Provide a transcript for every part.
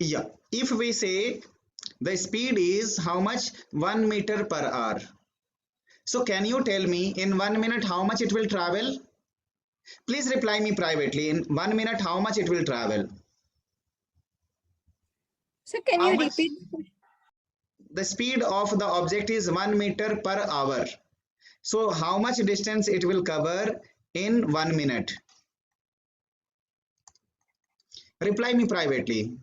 Yeah, if we say the speed is how much? 1 meter per hour. So can you tell me in 1 minute how much it will travel? Please reply me privately. In 1 minute, how much it will travel? So can How you much? repeat? The speed of the object is 1 meter per hour. So how much distance it will cover in 1 minute? Reply me privately.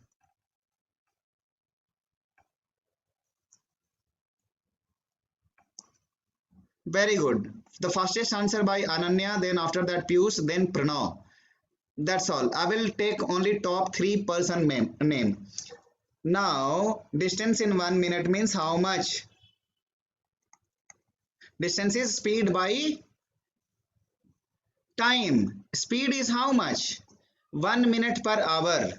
Very good. The fastest answer by Ananya, then after that Piyush, then Pranav. That's all. I will take only top 3 person name. Now, distance in 1 minute means how much? Distance is speed by time. Speed is how much? 1 minute per hour.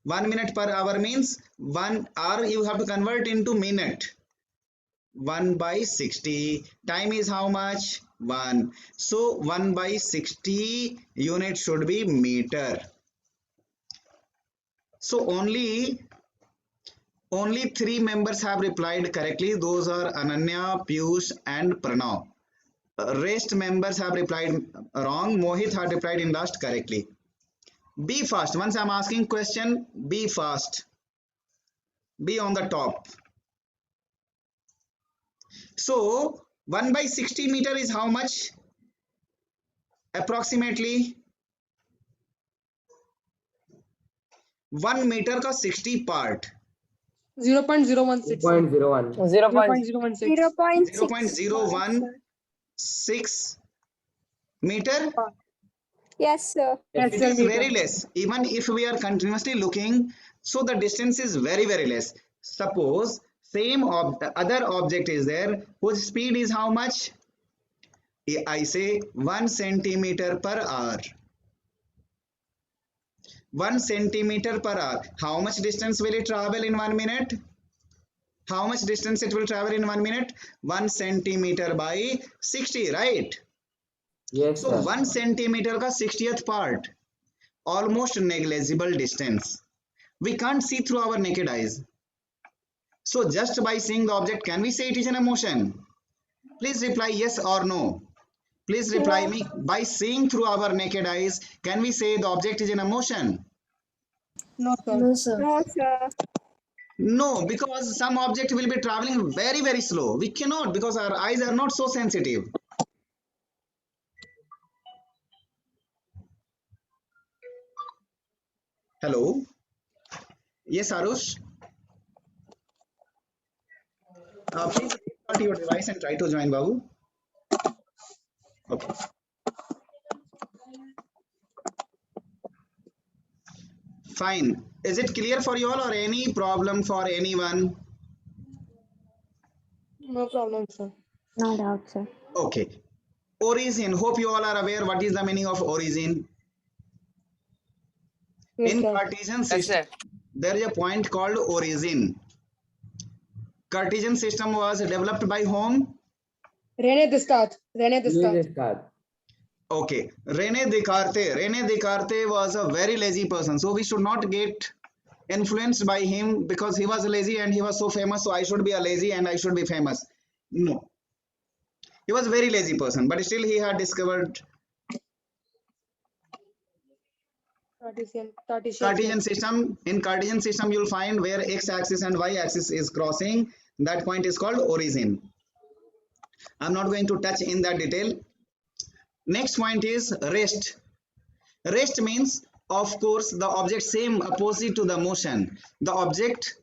1 minute per hour means 1 hour you have to convert into minute. 1 by 60. Time is how much? 1. So 1 by 60 unit should be meter. So only 3 members have replied correctly. Those are Ananya, Piyush and Pranav. Rest members have replied wrong. Mohit had replied in last correctly. Be fast. Once I'm asking question, be fast. Be on the top. So 1 by 60 meter is how much? Approximately 1 meter का 60 part. 0.016. 0.01. 0.016. 0.6. 0.016 meter. Yes, sir. Yes, It sir, is meter. very less. Even if we are continuously looking, so the distance is very, very less. Suppose same other object is there whose speed is how much? I say 1 centimeter per hour. 1 centimeter per hour. How much distance will it travel in 1 minute? How much distance it will travel in 1 minute? 1 centimeter by 60, right? Yes, So sir. 1 centimeter का 60th part, almost negligible distance. We can't see through our naked eyes. So just by seeing the object, can we say it is in a motion? Please reply yes or no. Please reply me. By seeing through our naked eyes, can we say the object is in a motion? No, sir. No, sir. No, sir. No, because some object will be traveling very, very slow. We cannot because our eyes are not so sensitive. Hello. Yes, Arush. Please restart your device and try to join, Babu. Okay. Fine. Is it clear for you all or any problem for anyone? No problem, sir. No doubt, sir. Okay. Origin. Hope you all are aware what is the meaning of origin. Yes, In sir. Cartesian system, there is a point called origin. Cartesian system was developed by whom? René Descartes. René Yes, Descartes. Descartes. Okay, Rene Descartes. Rene Descartes was a very lazy person, so we should not get influenced by him because he was lazy and he was so famous. So I should be a lazy and I should be famous. No, he was a very lazy person, but still he had discovered Cartesian system. In Cartesian system, you'll find where x-axis and y-axis is crossing. That point is called origin. I'm not going to touch in that detail. Next point is rest. Rest means, of course, the object same opposite to the motion. The object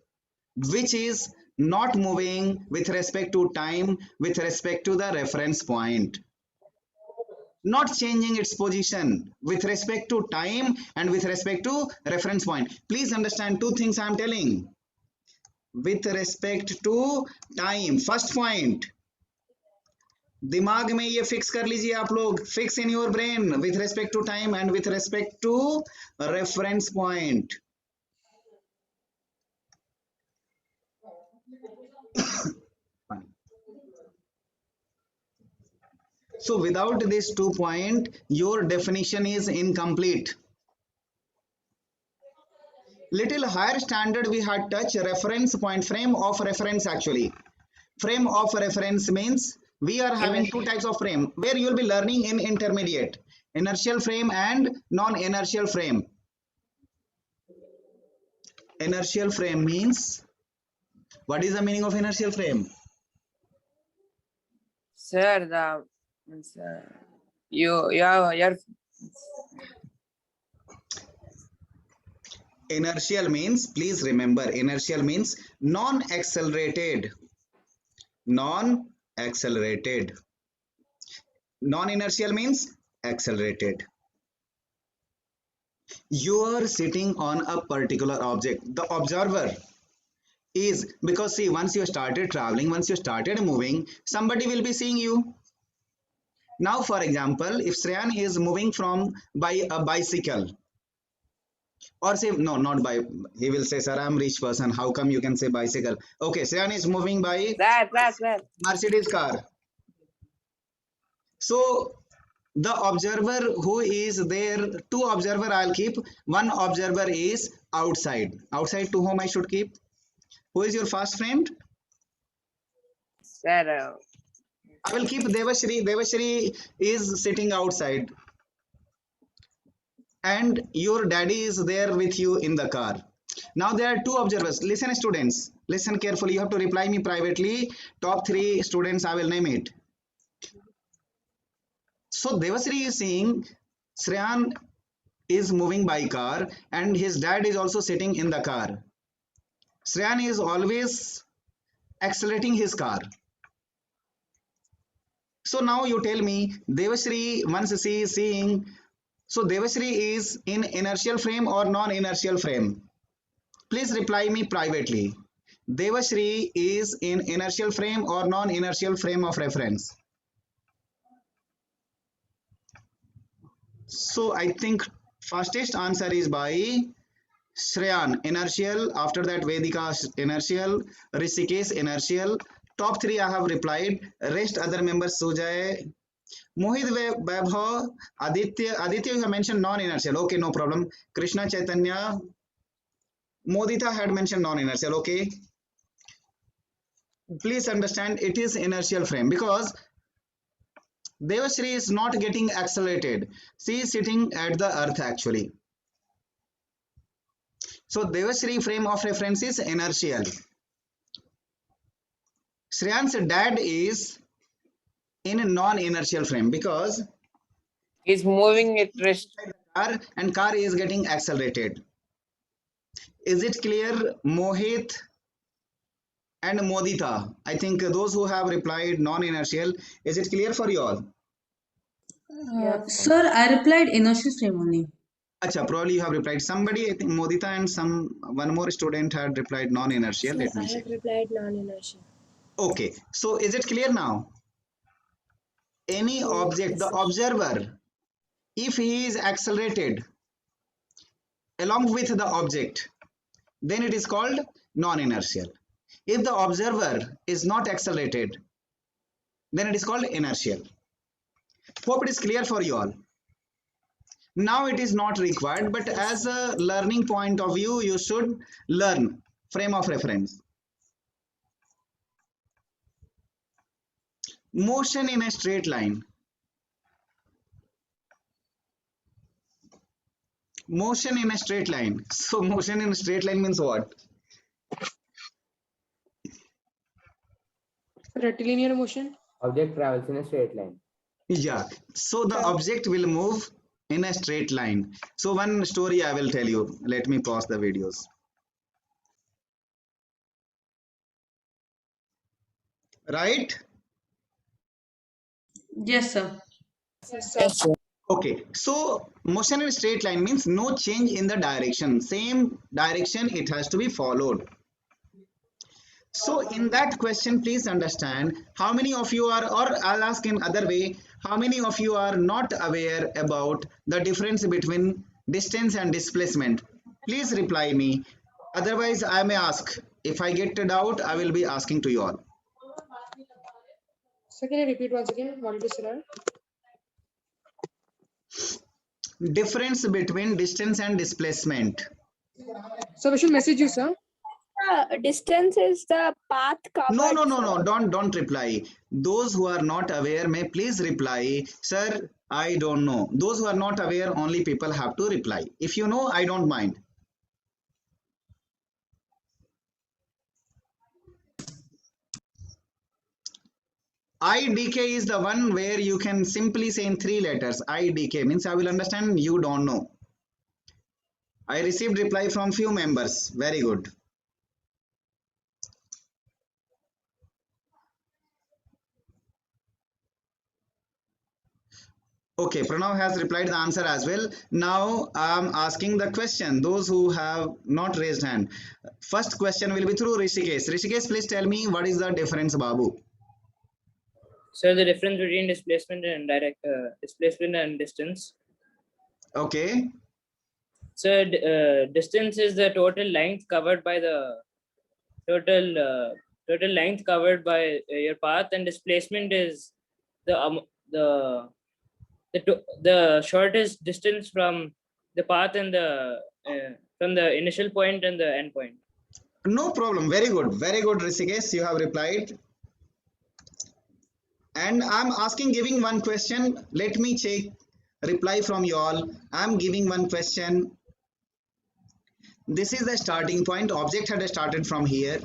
which is not moving with respect to time, with respect to the reference point. Not changing its position with respect to time and with respect to reference point. Please understand two things I am telling. With respect to time, first point. दिमाग में ये fix कर लीजिए आप लोग. Fix in your brain with respect to time and with respect to reference point. So without this 2 point, your definition is incomplete. Little higher standard we had touch reference point, frame of reference actually. Frame of reference means we are having two types of frame where you will be learning in intermediate, inertial frame and non-inertial frame. Inertial frame means, what is the meaning of inertial frame? Sir, the means, you're Inertial means, please remember, inertial means non-accelerated. Non-accelerated. Non-inertial means accelerated. You are sitting on a particular object. The observer is, because see, once you started traveling, once you started moving, somebody will be seeing you. Now, for example, if Shreyan is moving from by a bicycle, or say, no, not by, he will say, sir, I'm rich person. How come you can say bicycle? Okay, Shreyan is moving by sir. Mercedes car. So the observer who is there, two observer I'll keep. One observer is outside. Outside to whom I should keep? Who is your first friend? Sir, I will keep Devashri. Devashri is sitting outside. And your daddy is there with you in the car. Now there are two observers. Listen, students. Listen carefully. You have to reply me privately. Top 3 students, I will name it. So Devasri is saying Shreyan is moving by car and his dad is also sitting in the car. Shreyan is always accelerating his car. So now you tell me, Devasri, once she is seeing, so Devasri is in inertial frame or non-inertial frame? Please reply me privately. Devasri is in inertial frame or non-inertial frame of reference? So I think fastest answer is by Shreyan, inertial. After that, Vedika, inertial. Rishikesh, inertial. Top 3 I have replied. Rest other members, Sujay, Mohit, Vaibhav, Aditya. Aditya, you have mentioned non-inertial. Okay, no problem. Krishna, Chaitanya, Modita had mentioned non-inertial. Okay. Please understand, it is inertial frame because Devasri is not getting accelerated. She is sitting at the earth actually. So Devasri frame of reference is inertial. Shreyan's dad is in a non-inertial frame because he's moving at rest. car and car is getting accelerated. Is it clear, Mohit and Modita? I think those who have replied non-inertial, is it clear for you all? Sir, I replied inertial frame only. Acha, probably you have replied. Somebody, I think Modita and one more student had replied non-inertial. Let me I see. have replied non-inertial. Okay, so is it clear now? Any object, the observer, if he is accelerated along with the object, then it is called non-inertial. If the observer is not accelerated, then it is called inertial. Hope it is clear for you all. Now it is not required, but as a learning point of view, you should learn frame of reference. Motion in a straight line. Motion in a straight line. So motion in a straight line means what? Rectilinear motion. Object travels in a straight line. Yeah. So the object will move in a straight line. So one story I will tell you. Let me pause the videos. Right? Yes, sir. Yes, sir. Okay. So motion in a straight line means no change in the direction. Same direction it has to be followed. So in that question, please understand how many of you are, or I'll ask in other way, how many of you are not aware about the difference between distance and displacement? Please reply me. Otherwise, I may ask. If I get a doubt, I will be asking to you all. So can you repeat once again? What did you say? Difference between distance and displacement. So we should message you, sir. Distance is the path covered. No. Don't reply. Those who are not aware may please reply. Sir, I don't know. Those who are not aware, only people have to reply. If you know, I don't mind. IDK is the one where you can simply say in 3 letters. IDK means I will understand you don't know. I received reply from few members. Very good. Okay, Pranav has replied the answer as well. Now I am asking the question. Those who have not raised hand. First question will be through Rishikesh. Rishikesh, please tell me what is the difference, Babu? So the difference between displacement and displacement and distance. Okay. So distance is the total length covered by the total length covered by your path, and displacement is the shortest distance from the path and from the initial point and the end point. No problem. Very good. Very good, Rishikesh. You have replied. And I'm asking, giving one question. Let me check reply from you all. I'm giving one question. This is the starting point. Object had started from here.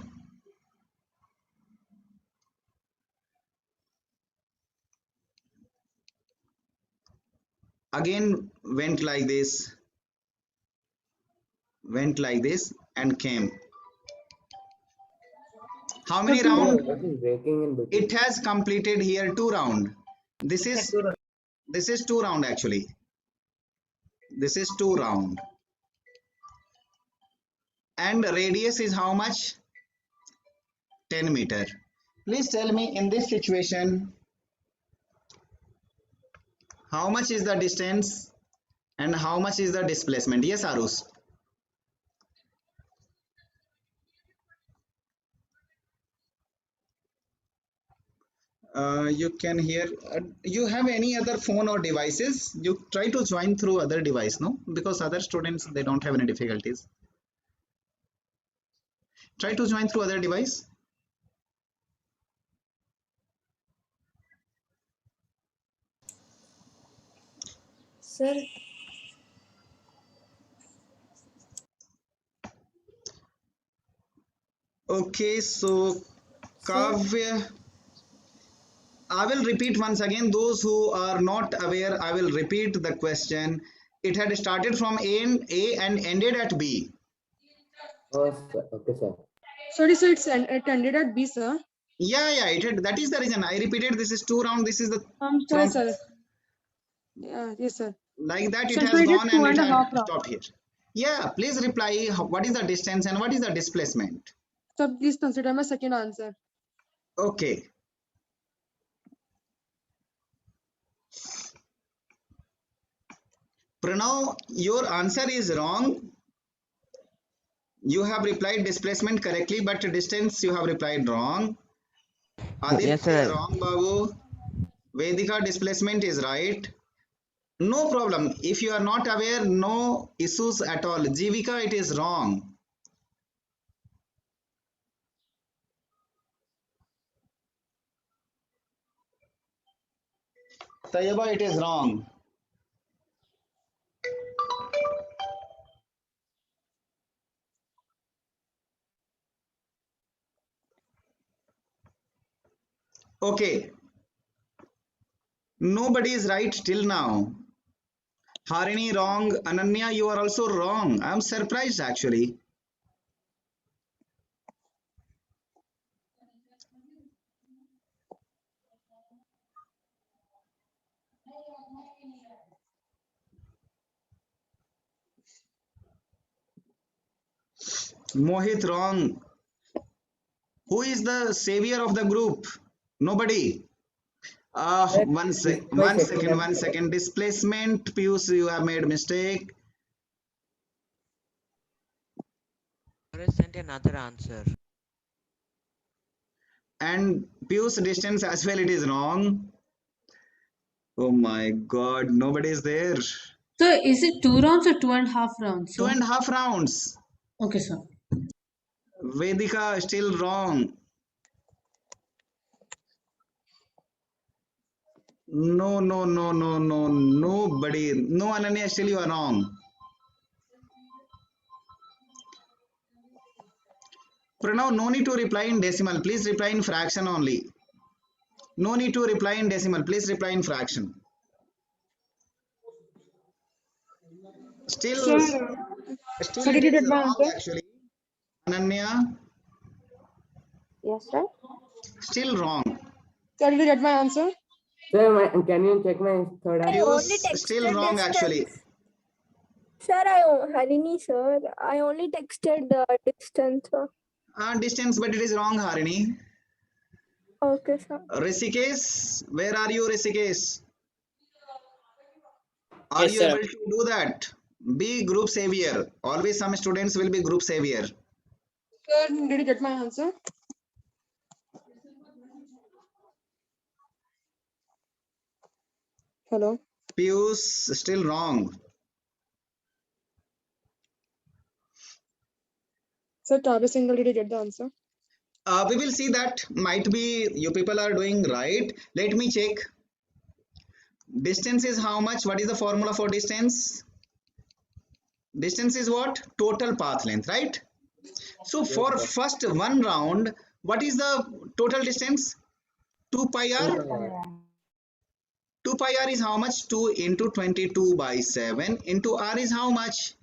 Again went like this, and came. How many rounds? It is breaking in between. It has completed here 2 rounds. This is 2 rounds actually. This is 2 rounds. And radius is how much? 10 meter. Please tell me in this situation, how much is the distance and how much is the displacement? Yes, Arus. You can hear. You have any other phone or devices? You try to join through other device, no? Because other students, they don't have any difficulties. Try to join through other device. Sir. Okay, so Kavya, I will repeat once again. Those who are not aware, I will repeat the question. It had started from A and ended at B. Oh, sir. Okay, sir. Sorry, sir. It ended at B, sir. Yeah, it had, that is the reason I repeated. This is 2 rounds. This is the Sorry, sir. Yeah, yes, sir. like that. So It it has made it gone two and it and a had half round. stopped here. Yeah, please reply. What is the distance and what is the displacement? So please consider my second answer. Okay. Pranav, your answer is wrong. You have replied displacement correctly, but distance you have replied wrong. Aditya Yes, sir. wrong, Babu. Vedika, displacement is right. No problem. If you are not aware, no issues at all. Jivika, it is wrong. Tayyaba, it is wrong. Okay. Nobody is right till now. Harini wrong. Ananya, you are also wrong. I am surprised actually. Mohit wrong. Who is the savior of the group? Nobody. One second. Displacement, Pius, you have made mistake. I sent another answer. And Pius, distance as well, it is wrong. Oh my God, nobody is there. So is it 2 rounds or 2.5 rounds, sir? 2.5 rounds. Okay, sir. Vedika still wrong. No, nobody. No, Ananya, still you are wrong. Pranav, no need to reply in decimal. Please reply in fraction only. No need to reply in decimal. Please reply in fraction. Still Sir, it did you get is my wrong answer? actually. Ananya, Yes, sir. still wrong. Sir, did you get my answer? Sir, can you check my third I answer? only Pius, still texted wrong actually. distance. Sir, Harini, sir, I only texted the distance, sir. Distance, but it is wrong, Harini. Okay, sir. Rishikesh, where are you, Rishikesh? Are Yes, you sir. able to do that? Be group savior. Always some students will be group savior. Sir, did you get my answer? Hello. Pius, still wrong. Sir, Tabe Singhal, did you get the answer? We will see that. Might be you people are doing right. Let me check. Distance is how much? What is the formula for distance? Distance is what? Total path length, right? So for sir. first one round, what is the total distance? 2 pi r. 2 pi r is how much? 2 into 22 by 7 into r is how much?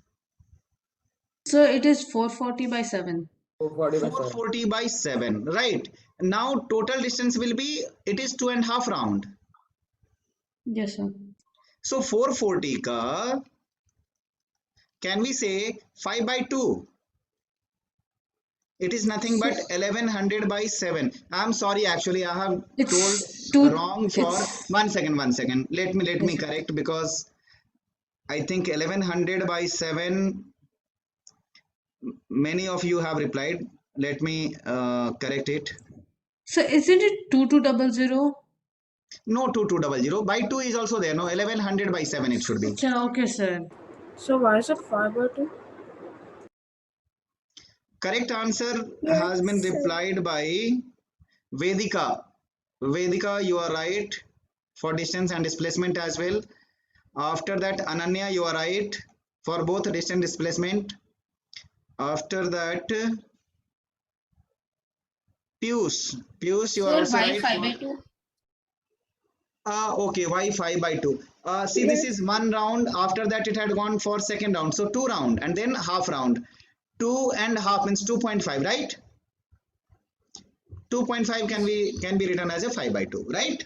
So it is 440 by 7. 440 by 7. 440 by 7, right? Now total distance will be, it is 2.5 round. Yes, sir. So 440 ka, can we say 5 by 2? It is nothing but 1100 by 7. I'm sorry, actually I have told It's two. wrong for It's 1 second. Let me yes, sir. correct, because I think 1100 by 7, many of you have replied. Let me correct it. So isn't it 2200? No, 2200 by 2 is also there. No, 1100 by 7 it should be. Okay, sir. So why is it 5 by 2? Correct answer Yes, has been sir. replied by Vedika. Vedika, you are right for distance and displacement as well. After that, Ananya, you are right for both distance displacement. After that, Pius, you are also right. Okay, why 5 by 2? See, this is one round. After that, it had gone for second round. So 2 round and then half round. 2.5 means 2.5, right? 2.5 can be written as a 5 by 2, right?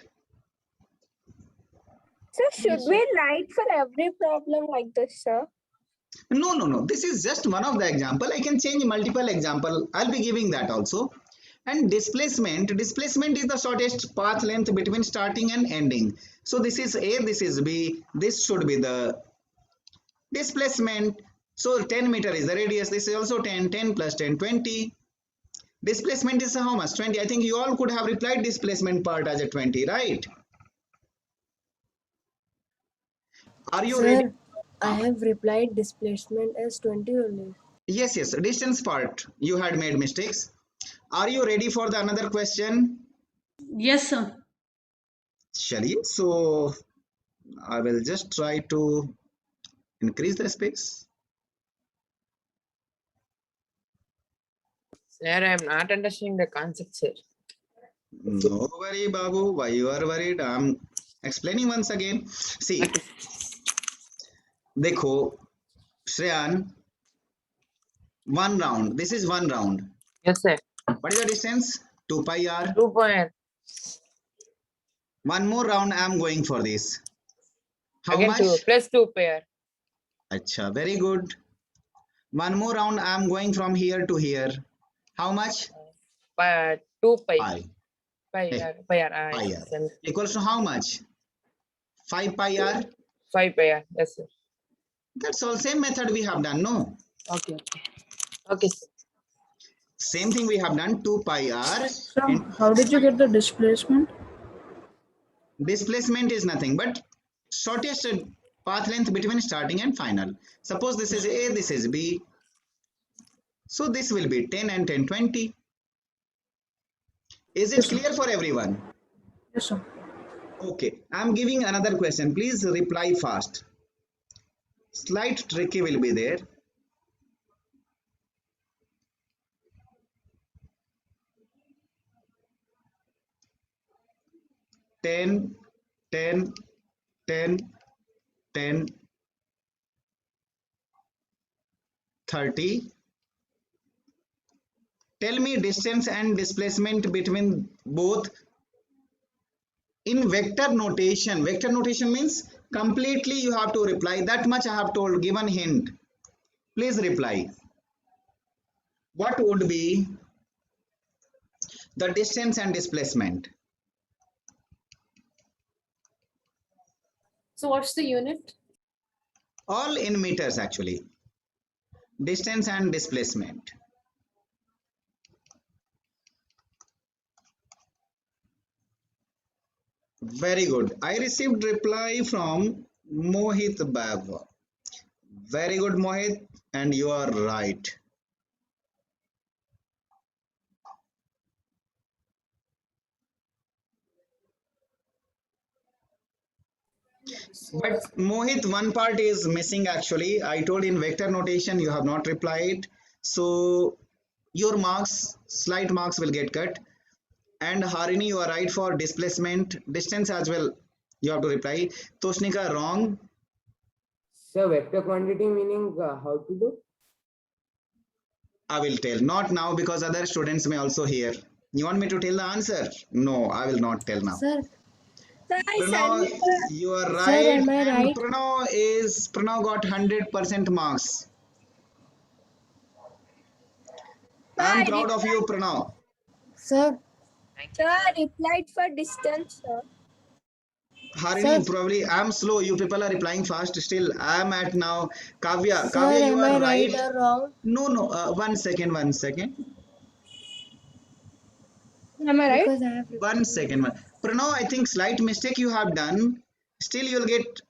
So should we write for every problem like this, sir? No. This is just one of the example. I can change multiple example. I'll be giving that also. And displacement is the shortest path length between starting and ending. So this is A, this is B. This should be the displacement. So 10 meter is the radius. This is also 10. 10 plus 10, 20. Displacement is how much? 20. I think you all could have replied displacement part as a 20, right? Are you ready? I have replied displacement as 20 only. Yes. Distance part, you had made mistakes. Are you ready for the another question? Yes, sir. Shall so I will just try to increase the space. Sir, I am not understanding the concept, sir. No worry, Babu. Why you are worried? I'm explaining once again. See, देखो, Shreyan, one round. This is one round. Yes, sir. What is the distance? 2 pi r. 2 point. One more round I am going for this. How Again much? 2 plus 2 pair. Acha, very good. One more round I am going from here to here. How much? 2 pi. Pi. Pi Hey, r. pi r. Yes, sir. Equals to how much? 5 pi r. 5 pi r. Yes, sir. That's all. Same method we have done, no? Okay, sir. Same thing we have done. 2 pi r. So how did you get the displacement? Displacement is nothing but shortest path length between starting and final. Suppose this is A, this is B. So this will be 10 and 10, 20. Is it clear for everyone? Yes, sir. Okay, I'm giving another question. Please reply fast. Slight tricky will be there. Ten, 10, 10, 10, 30. Tell me distance and displacement between both in vector notation. Vector notation means completely you have to reply. That much I have told, given hint. Please reply. What would be the distance and displacement? So what's the unit? All in meters actually. Distance and displacement. Very good. I received reply from Mohit Bhava. Very good, Mohit, and you are right. But Mohit, one part is missing actually. I told in vector notation you have not replied. So your marks, slight marks will get cut. And Harini, you are right for displacement. Distance as well, you have to reply. Toshnika, wrong. So vector quantity meaning how to do? I will tell. Not now because other students may also hear. You want me to tell the answer? No, I will not tell now. Sir, Sir, I Pranav, sent you are Sir, right. am I And right? Pranav got 100% marks. I'm I proud of you, Pranav. sir, Thank sir, you, I sir. replied for distance, sir. Harini, Sir. probably I'm slow. You people are replying fast. Still, I'm at now. Kavya, sir, Kavya, you am are I right. right or wrong? No, no. 1 second, 1 second. Am I right? Because I have 1 second. Pranav, I think slight mistake you have done. Still, you'll get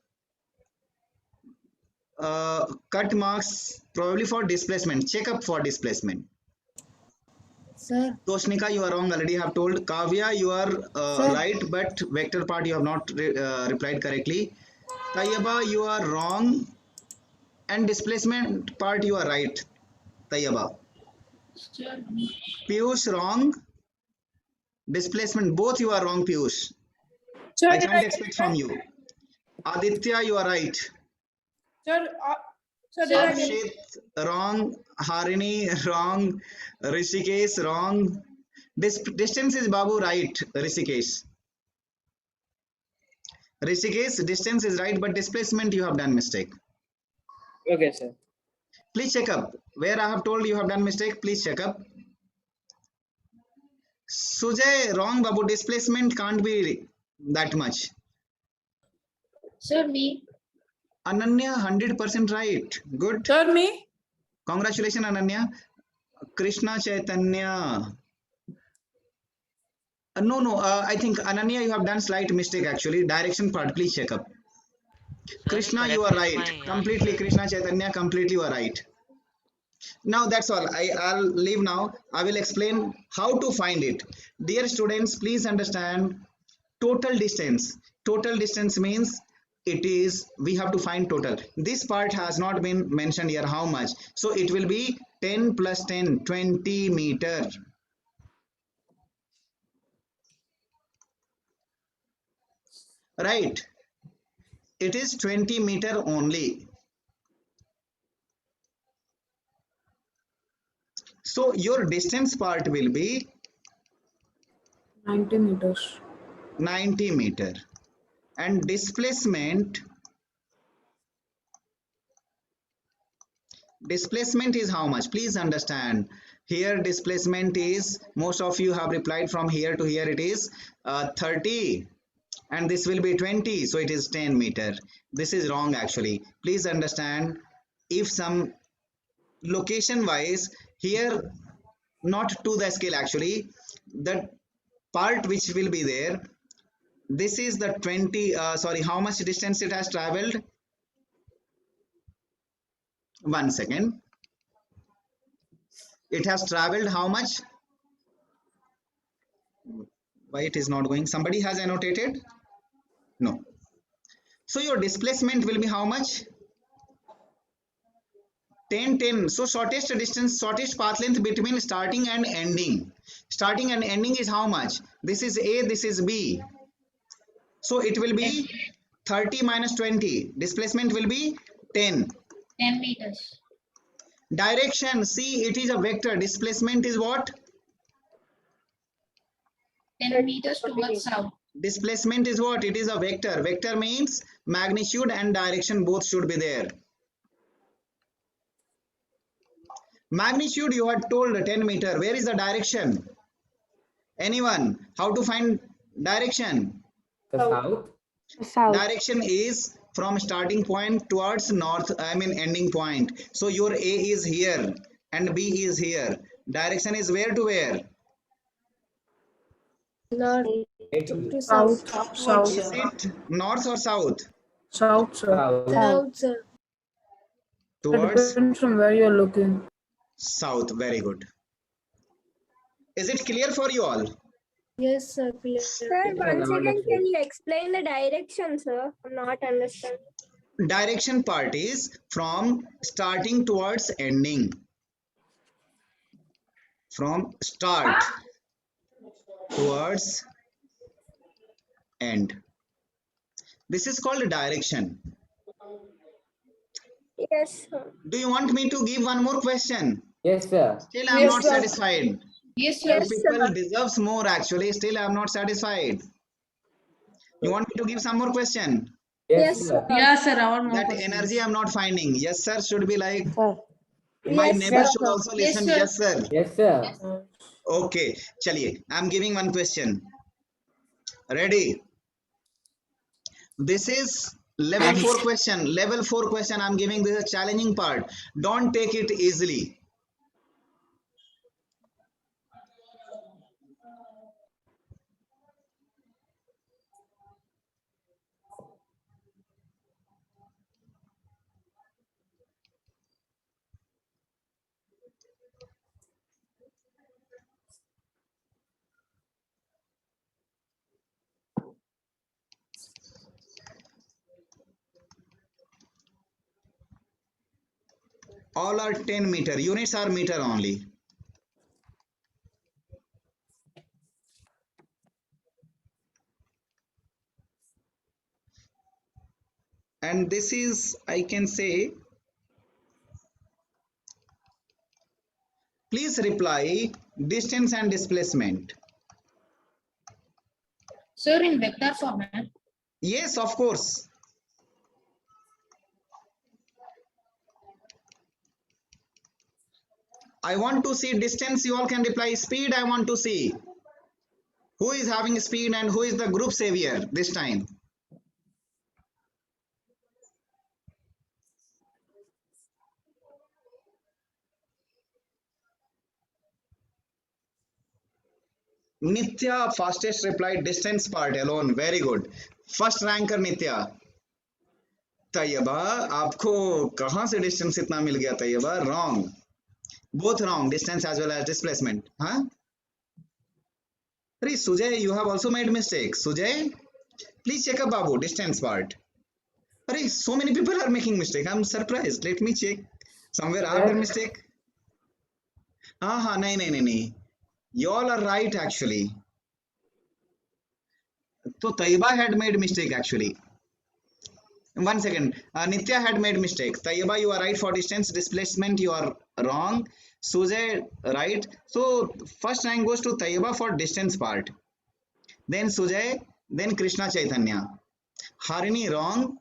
cut marks probably for displacement. Check up for displacement. Sir, Toshnika, you are wrong. Already have told. Kavya, you are Sir. right, but vector part you have not replied correctly. Tayyaba, you are wrong, and displacement part you are right. Tayyaba. Piyush, wrong. Displacement, both you are wrong, Piyush. Sir, I did can't I expect from you. Aditya, you are right. Sir, did I get it? Akshit, wrong. Harini, wrong. Rishikesh, wrong. Distance is Babu, right. Rishikesh. Rishikesh, distance is right, but displacement you have done mistake. Okay, sir. Please check up. Where I have told you have done mistake, please check up. Sujay, wrong, Babu. Displacement can't be that much. Sir, me. Ananya, 100% right. Good. Sir, me. Congratulations, Ananya. Krishna Chaitanya. No, I think Ananya, you have done slight mistake actually. Direction part, please check up. Sir, Krishna, you are corrected right. my Completely, answer. Krishna Chaitanya, completely you are right. Now that's all. I'll leave now. I will explain how to find it. Dear students, please understand total distance. Total distance means we have to find total. This part has not been mentioned here how much. So it will be 10 plus 10, 20 meter. Right. It is 20 meter only. So your distance part will be 90 meters. 90 meter and displacement is how much? Please understand here displacement is, most of you have replied from here to here, it is 30 and this will be 20, so it is 10 meter. This is wrong actually. Please understand, if some location wise here, not to the scale actually, the part which will be there, this is the 20 how much distance it has traveled, 1 second. It has traveled how much? Why it is not going? Somebody has annotated? No. So your displacement will be how much? 10, 10. So shortest distance, shortest path length between starting and ending. Starting and ending is how much? This is A, this is B. So it will be 30 minus 20. Displacement will be 10. 10 meters. Direction, see, it is a vector. Displacement is what? 10 meters towards south. Displacement is what? It is a vector. Vector means magnitude and direction both should be there. Magnitude you had told 10 meter. Where is the direction? Anyone? How to find direction? The south. South. Direction is from starting point towards north, ending point. So your A is here and B is here. Direction is where to where? North It to South. south. South. Is it north or south? South, sir. south. South, sir. It Towards depends on where you're looking. south. Very good. Is it clear for you all? Yes, sir. Clear. Sir, Yes, once I'm again, understood. can you explain the direction, sir? I'm not understanding. Direction part is from starting towards ending. From start towards end. This is called direction. Yes, sir. Do you want me to give one more question? Yes, sir. Still I am Yes, not sir. satisfied. Yes, You sir. Yes, people sir. deserves more actually. Still I am not satisfied. You want me to give some more question? Yes, Yes, sir. Yeah, sir. I want more That questions. energy I am not finding. Yes sir should be like Sir. my Yes, neighbor sir. should also Yes, listen. sir. Yes sir. Yes, sir. Okay. Chaliye. I am giving one question. Ready? This is level 4 question. Level 4 question I am giving. This is a challenging part. Don't take it easily. All are 10 meter. Units are meter only. And this is, I can say, please reply distance and displacement. Sir, in vector format. Yes, of course. I want to see distance. You all can reply speed. I want to see who is having speed and who is the group savior this time. Nitya fastest replied distance part alone. Very good. First ranker Nitya. Taiyaba आपको कहां से distance इतना मिल गया Taiba? Wrong. Both wrong. Distance as well as displacement. Huh? Hey, Sujay, you have also made mistake. Sujay, please check up Babu distance part. Hey, so many people are making mistake. I'm surprised. Let me check. Somewhere I have done mistake. नहीं. You all are right actually. So Taiba had made mistake actually. 1 second. Nitya had made mistake. Taiba, you are right for distance. Displacement, you are wrong. Sujay, right. So first rank goes to Taiba for distance part. Then Sujay, then Krishna Chaitanya. Harini wrong.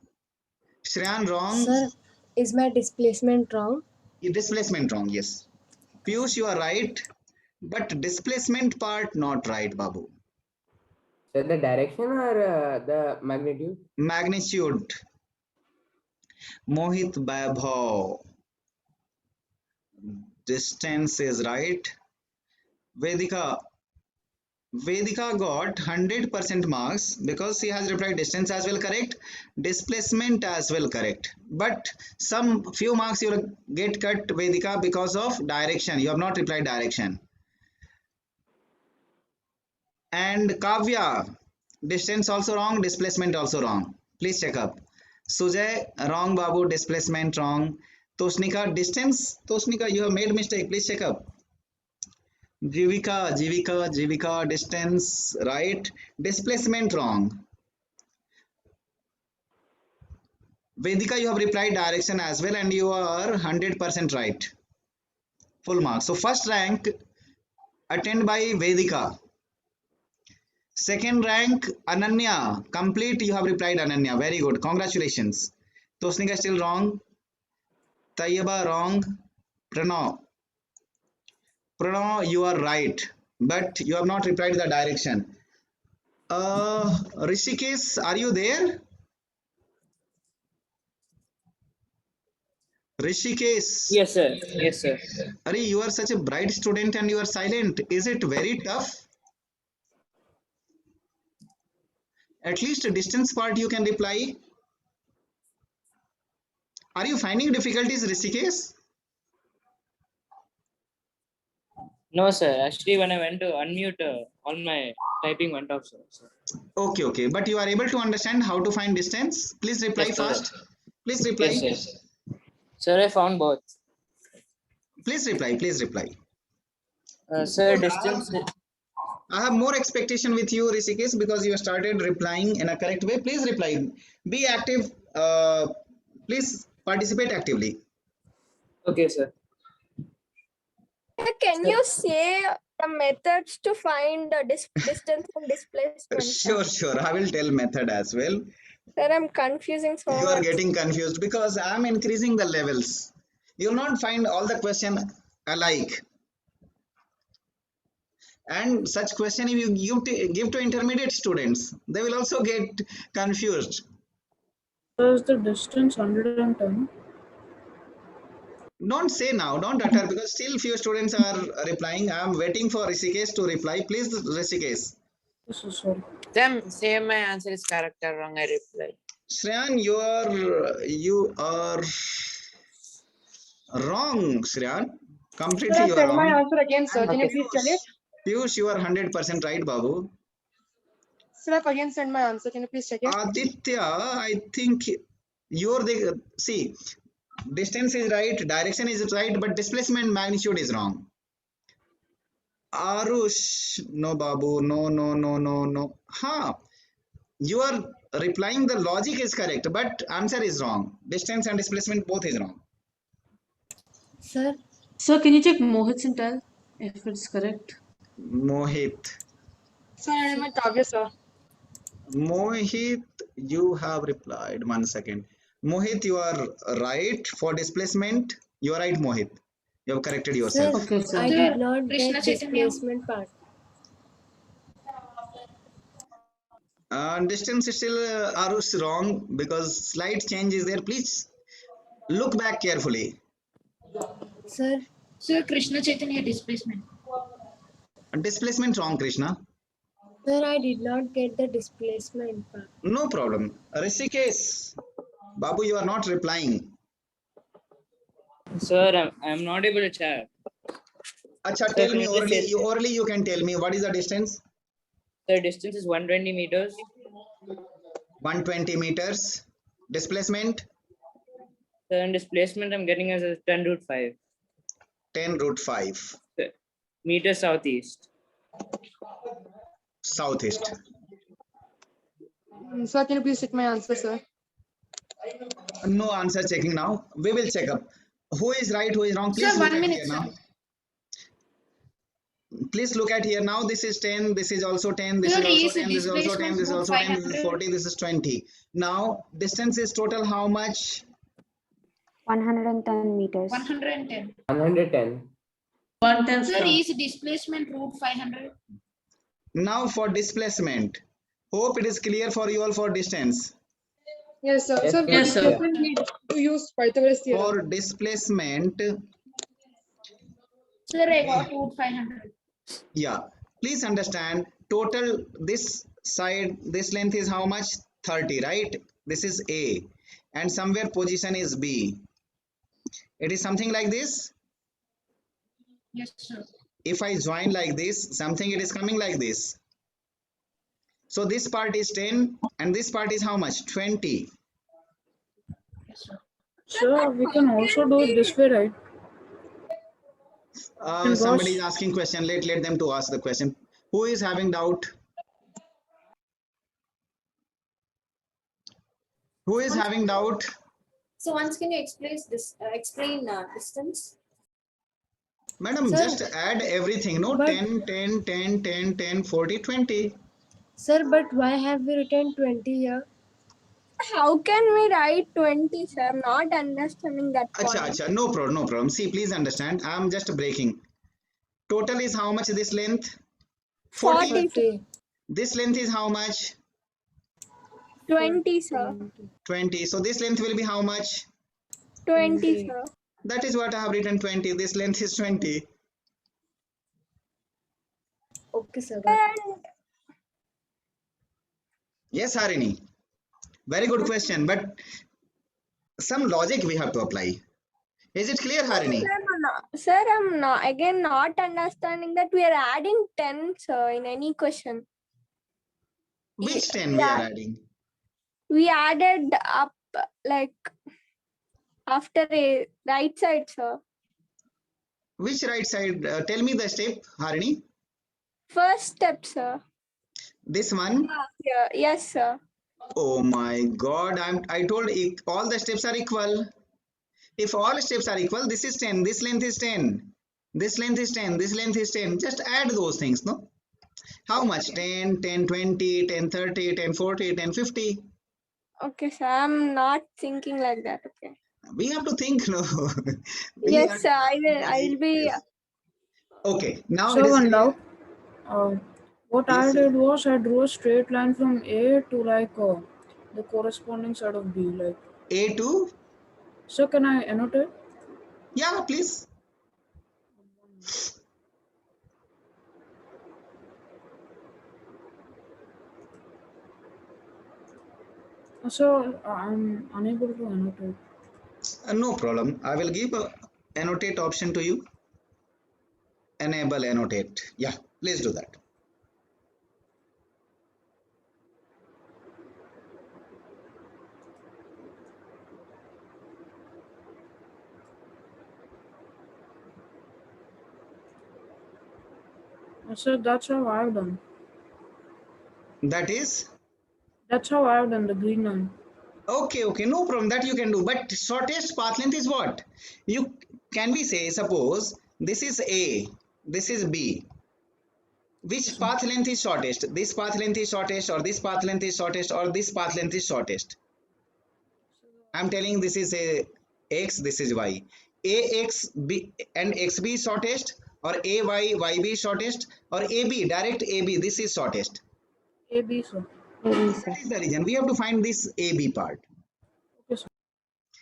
Shreyan wrong. Sir, is my displacement wrong? Displacement wrong, yes. Piyush, you are right. But displacement part not right, Babu. So the direction or the magnitude? Magnitude. Mohit Vaibhav. Distance is right. Vedika. Vedika got 100% marks because she has replied distance as well correct, displacement as well correct. But some few marks you will get cut, Vedika, because of direction. You have not replied direction. And Kavya, distance also wrong, displacement also wrong. Please check up. Sujay, wrong Babu, displacement wrong. Toshnika, distance. Toshnika, you have made mistake. Please check up. Jivika, distance, right? Displacement wrong. Vedika, you have replied direction as well and you are 100% right. Full marks. So first rank attained by Vedika. Second rank Ananya. Complete, you have replied Ananya. Very good. Congratulations. Tosnika still wrong. Tayyaba wrong. Pranav, you are right, but you have not replied the direction. Rishikesh, are you there? Rishikesh, Yes, sir. Yes, sir. Ari, you are such a bright student and you are silent. Is it very tough? At least a distance part you can reply. Are you finding difficulties, Rishikesh? No, sir. Actually, when I went to unmute, all my typing went off, sir. Okay. But you are able to understand how to find distance? Please reply Yes, sir. fast. Please reply. Yes. Sir, I found both. Please reply. Sir, distance. I have more expectation with you, Rishikesh, because you started replying in a correct way. Please reply. Be active. Please participate actively. Okay, sir. Can you say the methods to find the distance and displacement? Sure. I will tell method as well. Sir, I'm confusing so You are much. getting confused because I am increasing the levels. You will not find all the question alike. And such question if you give to intermediate students, they will also get confused. Is the distance 110? Don't say now, don't utter because still few students are replying. I am waiting for Rishikesh to reply. Please, Rishikesh. This is sorry. Same, my answer is correct or wrong, I reply. Shreyan, you are wrong, Shreyan. Completely you are my wrong. answer again, sir. Can you please tell it? Piyush, you are 100% right, Babu. Sir, I've again sent my answer. Can you please check it? Aditya, I think you're the see. Distance is right, direction is right, but displacement magnitude is wrong. Arush, no, Babu, no. You are replying the logic is correct, but answer is wrong. Distance and displacement both is wrong. Sir, Sir, can you check Mohit's and tell if it's correct? Mohit. Sir, and my Kavya, sir. Mohit, you have replied. 1 second. Mohit, you are right for displacement. You are right, Mohit. You have corrected sir, yourself. Okay, sir. I did not Krishna get Chaitanya. displacement part. Distance is still Arush wrong because slight change is there. Please look back carefully. Sir, Sir, Krishna Chaitanya displacement. Displacement wrong, Krishna. sir, I did not get the displacement part. No problem. Rishikesh, Babu, you are not replying. Sir, I'm not able to chat. Acha, tell me can you orally. just- Orally, you can tell me what is the distance? The distance is 120 meters. 120 meters. Displacement Sir, and displacement I'm getting as a 10 root 5 10 root 5 meters southeast. southeast. Sir, can you please check my answer, sir? No answer checking now. We will check up. Who is right? Who is wrong? Please Sir, look 1 at minute, here sir. now. Please look at here now. This is 10. This is also 10. This Sir, is also is 10. This is also 10. This is also 10. This is 500. 40. This is 20. Now distance is total how much? 110 meters. 110. 110. 110, Sir, sir. is displacement root 500? Now for displacement. Hope it is clear for you all for distance. Yes, sir. Yes, Sir, yes, sir. we need to use Pythagoras theorem. For displacement, Sir, I got root 500. yeah. Please understand total this side, this length is how much? 30, right? This is A, and somewhere position is B. It is something like this. Yes, sir. If I join like this, something it is coming like this. So this part is 10 and this part is how much? 20. Yes, sir. Sir, we can also do it this way, right? Somebody is asking question. Let them to ask the question. Who is having doubt? Who is having doubt? So once can you explain this? Explain distance. Madam, Sir, just add everything. No, but- 10, 10, 10, 10, 10, 40, 20. Sir, but why have we written 20 here? How can we write 20, sir? I'm not understanding that Acha, point. acha, no problem, no problem. See, please understand. I'm just breaking. Total is how much this length? 40. 40. This length is how much? 20, sir. 20. So this length will be how much? 20, sir. That is what I have written 20. This length is 20. Okay, sir. And Yes, Harini. Very good question, but some logic we have to apply. Is it clear, Harini? sir, I'm not understanding that we are adding 10, sir, in any question. Which 10 we are adding? We added up like after a right side, sir. Which right side? Tell me the step, Harini. First step, sir. This one. Yeah, yes, sir. Oh my God! I told all the steps are equal. If all steps are equal, this is 10. This length is 10. This length is 10. This length is 10. Just add those things, no? How much? 10, 10, 20, 10, 30, 10, 40, 10, 50. Okay, sir. I'm not thinking like that. Okay. We have to think, no? We Yes, have sir. I'll be. Yes. Okay, now So it is one clear. doubt. What I Yes, sir. did was I drew a straight line from A to like the corresponding side of B. Like, A to, so can I annotate? yeah, please. So I'm unable to annotate. No problem. I will give a annotate option to you. Enable annotate. Yeah, please do that. So that's how I've done. That is That's how I've done the green line. okay. Okay, no problem. That you can do. But shortest path length is what? You can we say, suppose this is A, this is B. Which path length is shortest? This path length is shortest, or this path length is shortest, or this path length is shortest? I'm telling this is a X, this is Y. AX B and XB is shortest, or AY YB is shortest, or AB direct AB. This is shortest. AB, sir. That is the reason we have to find this AB part. Okay, sir.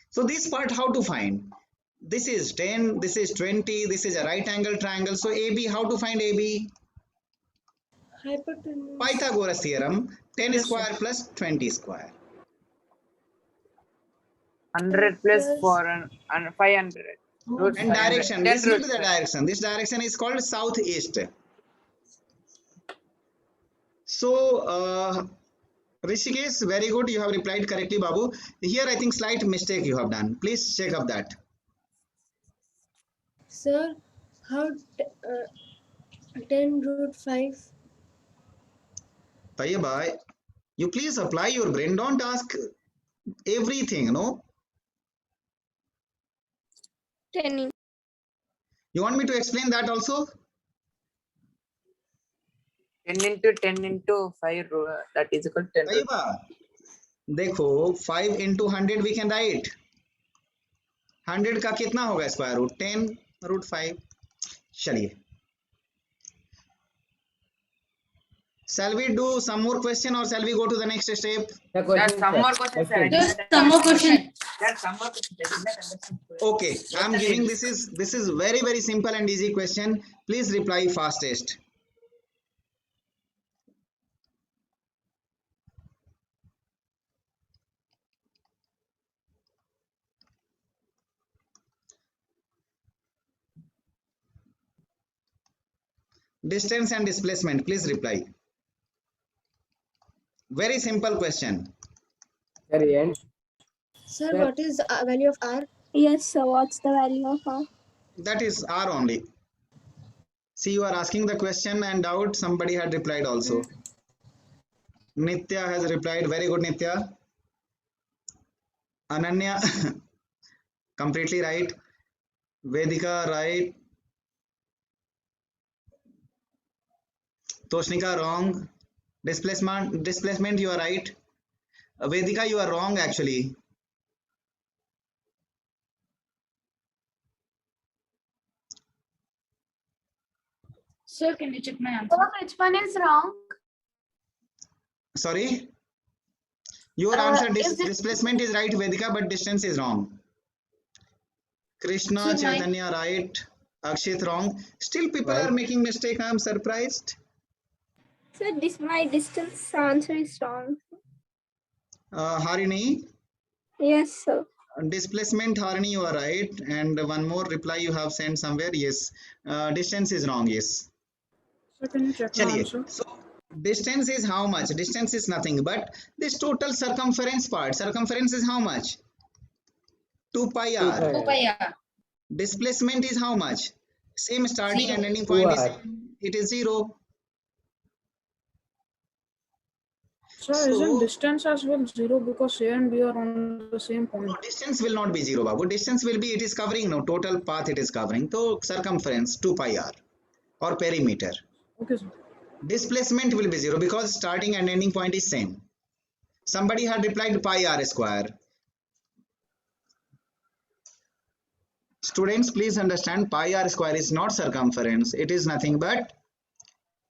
So this part how to find? This is 10, this is 20, this is a right angle triangle. So AB, how to find AB? Hypotenuse. Pythagoras theorem, 10 Yes, square plus 20 square. 100 plus 4 and 500. Root And 500. direction, 10 listen root to the 5. direction. This direction is called southeast. So, Rishikesh, very good. You have replied correctly, Babu. Here, I think slight mistake you have done. Please check up that. Sir, how 10 root 5? Tayyaba, you please apply your brain. Don't ask everything, no? 10. You want me to explain that also? 10 into 10 into 5, that is equal to 10 root. Tayyaba, देखो 5 into 100 we can write. 100 का कितना होगा square root? 10 root 5. चलिए. Shall we do some more question or shall we go to the next step? The That's question, some sir. more questions, sir. I Question. did Just not some more understand. question. That's some more questions. I did not understand. Okay, I am giving this is very simple and easy question. Please reply fastest. Distance and displacement, please reply. Very simple question. Sir, and Sir, Sir. what is the value of R? Yes, sir. What's the value of R? That is R only. See, you are asking the question and doubt. Somebody had replied also. Nitya has replied. Very good, Nitya. Ananya, completely right. Vedika, right. Toshnika, wrong. Displacement, you are right. Vedika, you are wrong actually. Sir, can you check my answer? Which one is wrong? Sorry. Your answer displacement is right, Vedika, but distance is wrong. Krishna, Sir, my- Chaitanya, right. Akshit, wrong. Still people Right. are making mistake. I am surprised. Sir, my distance answer is wrong. Harini, Yes, sir. displacement, Harini, you are right. And one more reply you have sent somewhere. Yes. Distance is wrong. Yes. Sir, can you check my Chaliye. answer? So distance is how much? Distance is nothing but this total circumference part. Circumference is how much? 2 pi r. 2 pi r. Displacement is how much? Same starting and ending 2 point is r. it is 0. Sir, So- isn't distance as well 0 because A and B are on the same point? No, distance will not be 0, Babu. Distance will be, it is covering, no, total path it is covering. So circumference 2 pi r or perimeter. Okay, sir. Displacement will be 0 because starting and ending point is same. Somebody had replied pi r square. Students, please understand, pi r square is not circumference. It is nothing but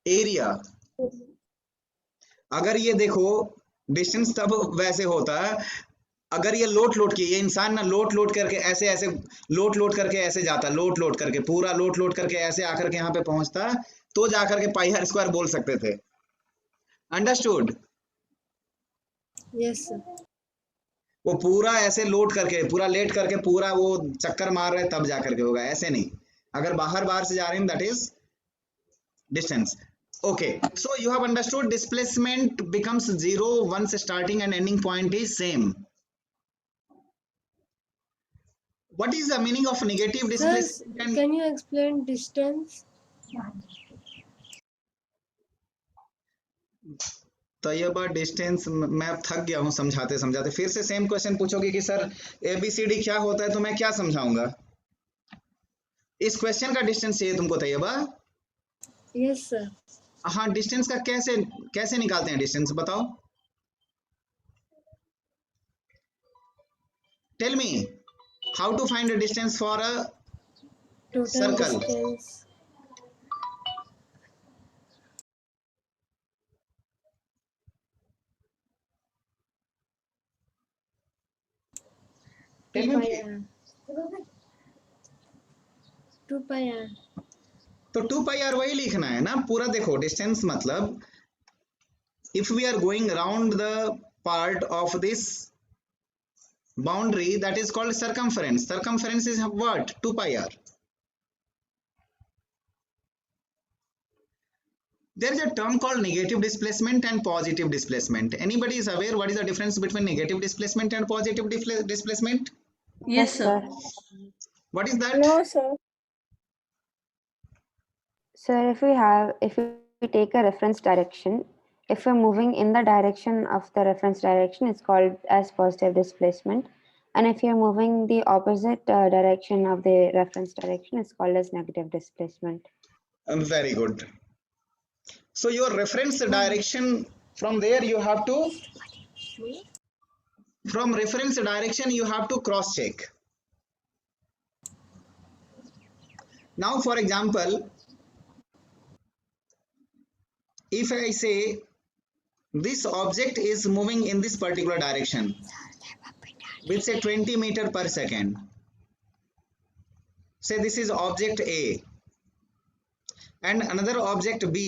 area. अगर ये देखो distance तब वैसे होता है अगर ये लोट के ये इंसान ना लोट करके ऐसे ऐसे लोट करके ऐसे जाता लोट करके पूरा लोट करके ऐसे आकर के यहाँ पे पहुंचता तो जाकर के पाई आर स्क्वायर बोल सकते थे. अंडरस्टूड? Yes, sir. वो पूरा ऐसे लोट करके पूरा लेट करके पूरा वो चक्कर मार रहे तब जाकर के होगा, ऐसे नहीं. अगर बाहर से जा रहे हैं that is distance. Okay, so you have understood displacement becomes 0 once starting and ending point is same. What is the meaning of negative Sir, displacement? And can you explain distance? Taiyaba distance मैं अब थक गया हूं समझाते समझाते. फिर से same question पूछोगे कि सर ABCD क्या होता है तो मैं क्या समझाऊंगा. इस क्वेश्चन का डिस्टेंस चाहिए तुमको तैयबा? Yes, sir. हाँ, डिस्टेंस का कैसे निकालते हैं डिस्टेंस बताओ. Tell me how to find the distance for a Total Circle. distance. Tell 2 me. pi r. 2 pi r. तो 2 पाई आर वही लिखना है ना पूरा. देखो डिस्टेंस मतलब if we are going around the part of this boundary that is called circumference. Circumference is what? 2 pi r. There is a term called negative displacement and positive displacement. Anybody is aware what is the difference between negative displacement and positive displacement? Yes, sir. What is that? No, sir. Sir, if we take a reference direction, if we're moving in the direction of the reference direction, it's called as positive displacement. And if you're moving the opposite direction of the reference direction, it's called as negative displacement. Very good. So your reference direction, from there you have to, from reference direction you have to cross check. Now for example, if I say this object is moving in this particular direction with say 20 meter per second, say this is object A and another object B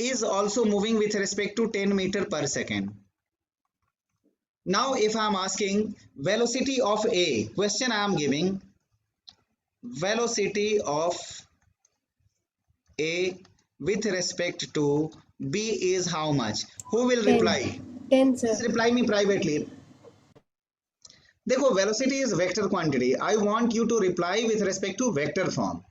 is also moving with respect to 10 meter per second. Now if I am asking velocity of A, question I am giving velocity of A with respect to B is how much? Who will 10. reply? 10, Please sir. reply me privately. देखो, velocity is vector quantity. I want you to reply with respect to vector form.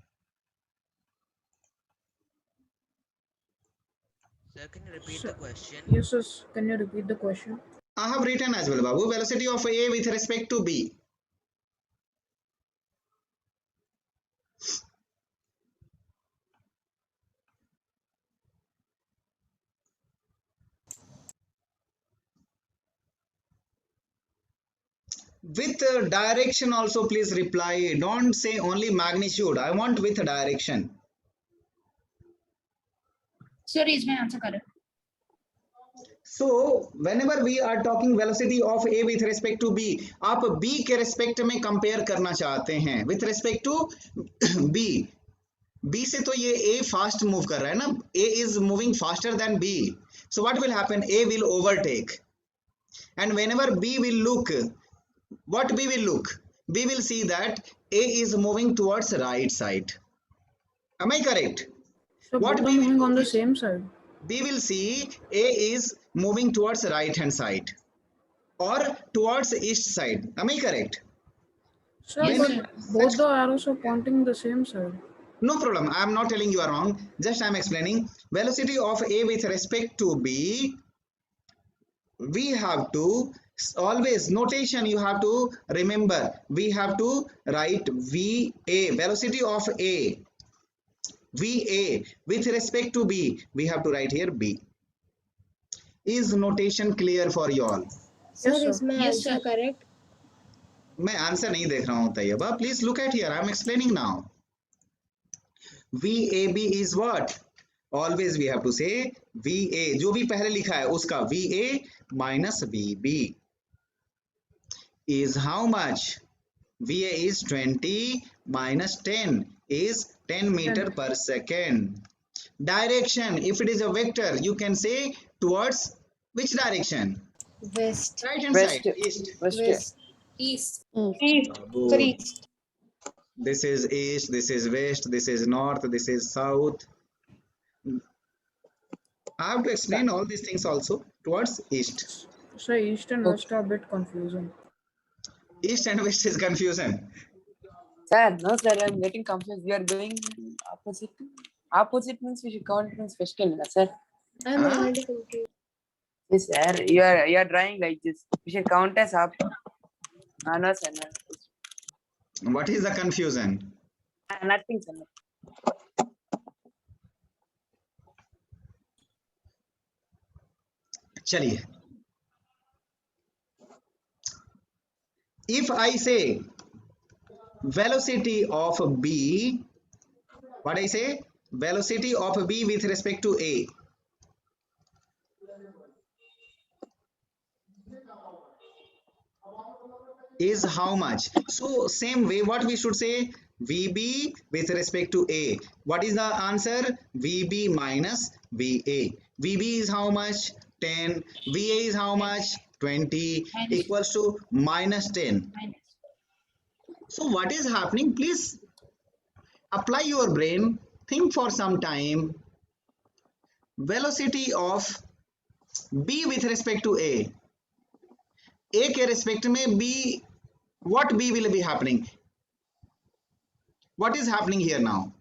Sir, can you repeat the question? Yes, sir. Can you repeat the question? I have written as well, Babu. Velocity of A with respect to B. With direction also please reply. Don't say only magnitude. I want with direction. Sir, is my answer correct? So whenever we are talking velocity of A with respect to B, आप B के respect में compare करना चाहते हैं with respect to B. B से तो ये A fast move कर रहा है ना. A is moving faster than B. So what will happen? A will overtake. And whenever B will look, what B will look? B will see that A is moving towards right side. Am I correct? So What both B are will moving do on the is- same side. B will see A is moving towards right hand side or towards east side. Am I correct? Sir, Yes, but sir. both the arrows are pointing the same side. No problem. I am not telling you are wrong. Just I am explaining. Velocity of A with respect to B, we have to always notation you have to remember. We have to write VA, velocity of A. VA with respect to B, we have to write here B. Is notation clear for you all? Sir, Yes, sir. is my Yes, answer sir. correct? मैं answer नहीं देख रहा हूं Taiba. Please look at here. I am explaining now. VAB is what? Always we have to say VA. जो भी पहले लिखा है उसका VA minus VB is how much? VA is 20 minus 10 is 10 meter per second. Direction, if it is a vector, you can say towards which direction? West. Right hand West. side, east. West. East. Babu. Sorry. This is east, this is west, this is north, this is south. I have to explain all these things also towards east. So east and west are a bit confusing. East and west is confusion. Sir, no, sir, I'm getting confused. We are doing opposite. Opposite means we should count means first, sir. I'm Huh? already confused. Yes, sir. You are drawing like this. We should count as up. No, sir. No. What is the confusion? Nothing, sir. चलिए. If I say velocity of B, what I say? Velocity of B with respect to A. Is how much? So same way what we should say? VB with respect to A. What is the answer? VB minus VA. VB is how much? 10. VA is how much? 20 Minus. equals to minus 10. Minus. So what is happening? Please apply your brain. Think for some time. Velocity of B with respect to A. A के respect में B, what B will be happening? What is happening here now?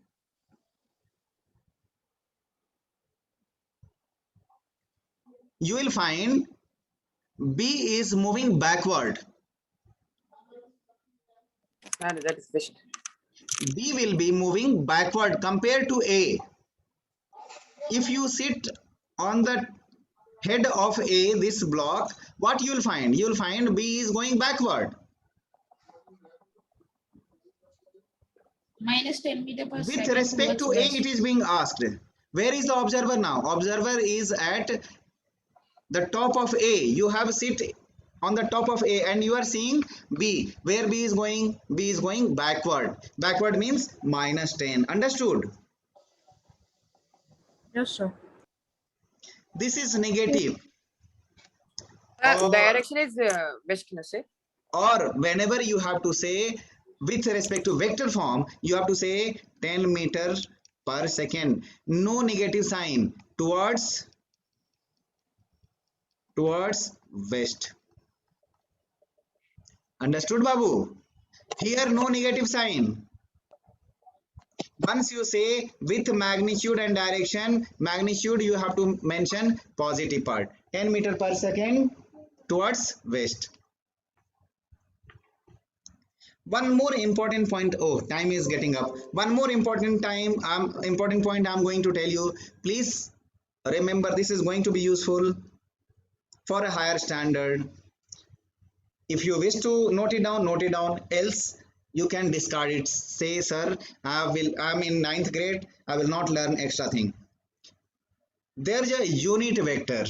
You will find B is moving backward. Sir, that is best. B will be moving backward compared to A. If you sit on the head of A, this block, what you will find? You will find B is going backward. Minus 10 meter per second. With respect to towards A, west. it is being asked. Where is the observer now? Observer is at the top of A. You have sit on the top of A and you are seeing B. Where B is going? B is going backward. Backward means minus 10. Understood? Yes, sir. This is negative. Direction is west, no, sir. Or whenever you have to say with respect to vector form, you have to say 10 meter per second. No negative sign towards west. Understood, Babu? Here no negative sign. Once you say with magnitude and direction, magnitude you have to mention positive part. 10 meter per second towards west. One more important point. Oh, time is getting up. One more important point I'm going to tell you. Please remember, this is going to be useful for a higher standard. If you wish to note it down, else you can discard it. Say, sir, I'm in 9th grade, I will not learn extra thing. There's a unit vector.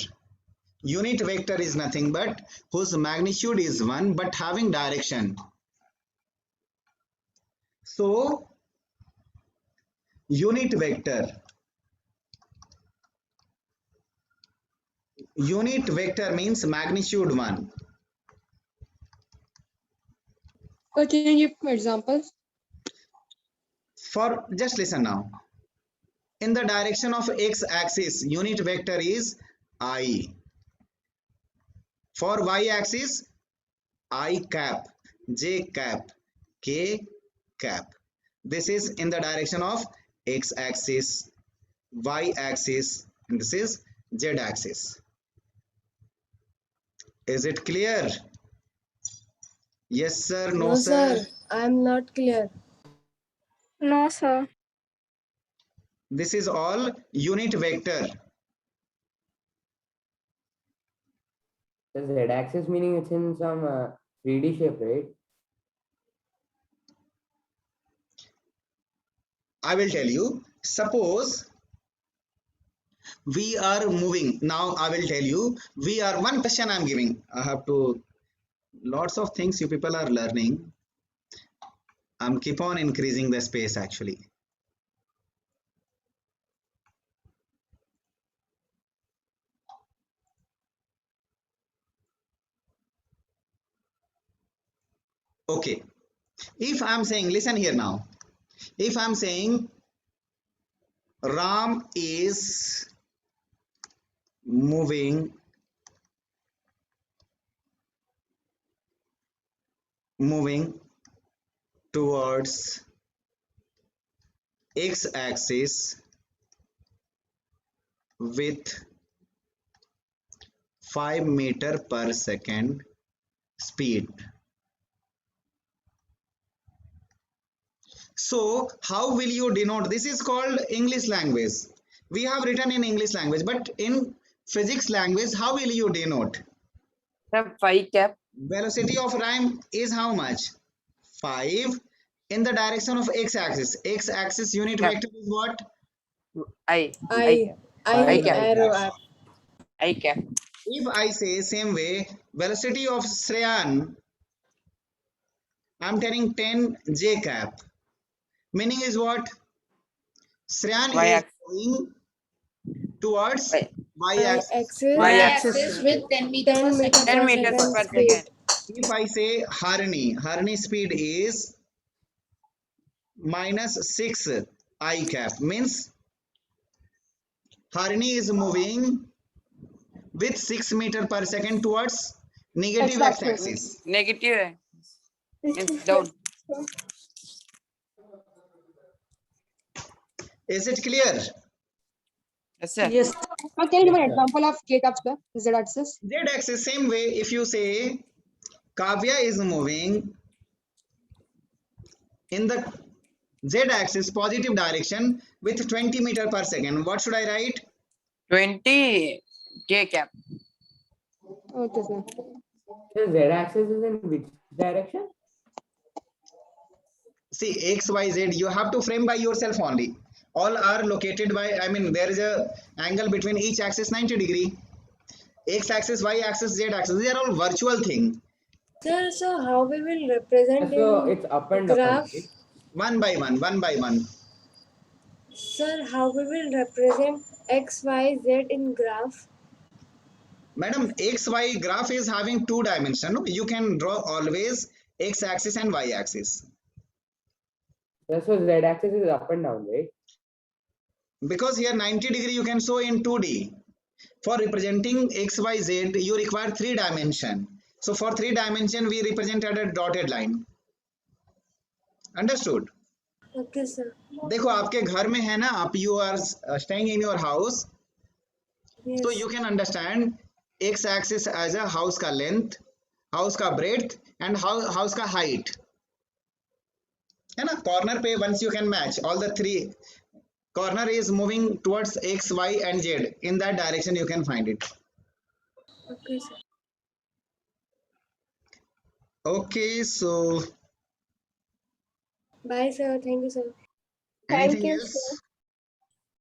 Unit vector is nothing but whose magnitude is 1 but having direction. So unit vector means magnitude 1. So can you give examples? For just listen now. In the direction of x-axis, unit vector is I. For y-axis, I cap, j cap, k cap. This is in the direction of x-axis, y-axis, and this is z-axis. Is it clear? Yes, sir. No, sir. I'm not clear. No, sir. This is all unit vector. The z-axis meaning it's in some 3D shape, right? I will tell you. Suppose we are moving. Now I will tell you. One question I'm giving. I have to. Lots of things you people are learning. I'm keep on increasing the space actually. Okay. If I'm saying, listen here now. If I'm saying Ram is moving towards x-axis with 5 meter per second speed. So how will you denote? This is called English language. We have written in English language, but in physics language, how will you denote? The 5 cap. Velocity of Ram is how much? 5 in the direction of x-axis. X-axis unit Cap. vector is what? I I cap. arrow up. I cap. If I say same way, velocity of Shreyan, I'm telling 10 j cap. Meaning is what? Shreyan is going towards y-axis. Y-axis with 10 meters per second. 10 meters per second. If I say Harani speed is -6 I cap, means Harani is moving with 6 meter per second towards negative x-axis. Negative means down. Is it clear? Yes, sir. Yes. Can you give an example of k cap, sir? Z-axis? Z-axis, same way. If you say Kavya is moving in the Z-axis positive direction with 20 meter per second, what should I write? 20 K cap. Okay, sir. So z-axis is in which direction? See, x, y, z, you have to frame by yourself only. All are located by, there is a angle between each axis 90 degree. X axis, y axis, z axis, they are all virtual thing. Sir, so how we will represent So in it's up and down. graph? Right? One by one. Sir, how we will represent x, y, z in graph? Madam, x, y graph is having 2 dimensions. No? You can draw always x axis and y axis. So z-axis is up and down, right? because here 90 degree you can show in 2D. For representing x, y, z, you require 3 dimension. So for 3 dimension, we represented a dotted line. Understood? Okay, sir. देखो आपके घर में है ना, आप you are staying in your house, Yes. so you can understand x axis as a house का length, house का breadth and house का height. है ना? Corner पे once you can match all the 3. Corner is moving towards x, y and z. In that direction you can find it. Okay, sir. Okay, so Bye, sir. Thank you, sir. Thank anything you, else? sir.